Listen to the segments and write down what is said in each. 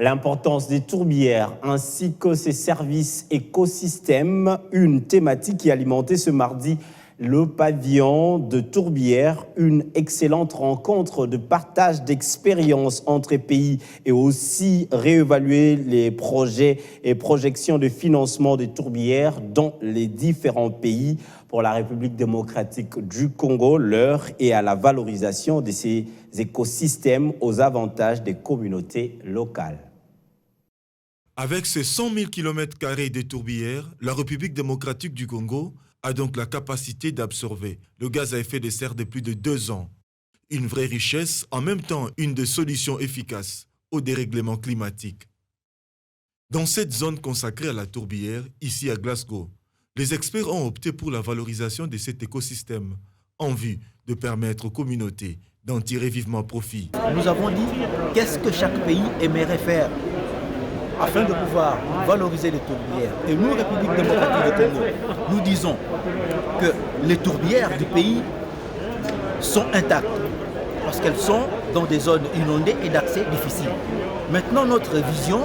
L'importance des tourbières ainsi que ses services écosystèmes, une thématique qui alimentait ce mardi le pavillon de Tourbière, une excellente rencontre de partage d'expériences entre pays et aussi réévaluer les projets et projections de financement des tourbières dans les différents pays. Pour la République démocratique du Congo, l'heure est à la valorisation de ces écosystèmes aux avantages des communautés locales. Avec ses 100 000 km² de tourbières, la République démocratique du Congo a donc la capacité d'absorber le gaz à effet de serre de plus de 2 ans. Une vraie richesse, en même temps une des solutions efficaces au dérèglement climatique. Dans cette zone consacrée à la tourbière, ici à Glasgow, les experts ont opté pour la valorisation de cet écosystème en vue de permettre aux communautés d'en tirer vivement profit. Nous avons dit qu'est-ce que chaque pays aimerait faire afin de pouvoir valoriser les tourbières. Et nous, République démocratique du Congo, nous disons que les tourbières du pays sont intactes parce qu'elles sont dans des zones inondées et d'accès difficile. Maintenant, notre vision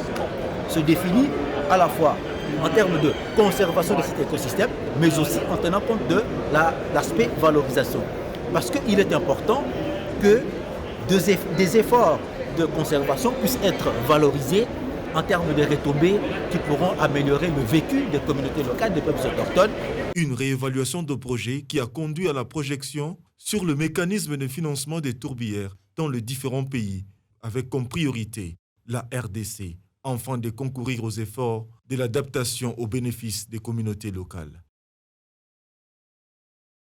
se définit à la fois en termes de conservation de cet écosystème, mais aussi en tenant compte de l'aspect valorisation. Parce qu'il est important que des efforts de conservation puissent être valorisés en termes de retombées qui pourront améliorer le vécu des communautés locales, des peuples autochtones. Une réévaluation de projet qui a conduit à la projection sur le mécanisme de financement des tourbières dans les différents pays, avec comme priorité la RDC, afin de concourir aux efforts de l'adaptation aux bénéfices des communautés locales.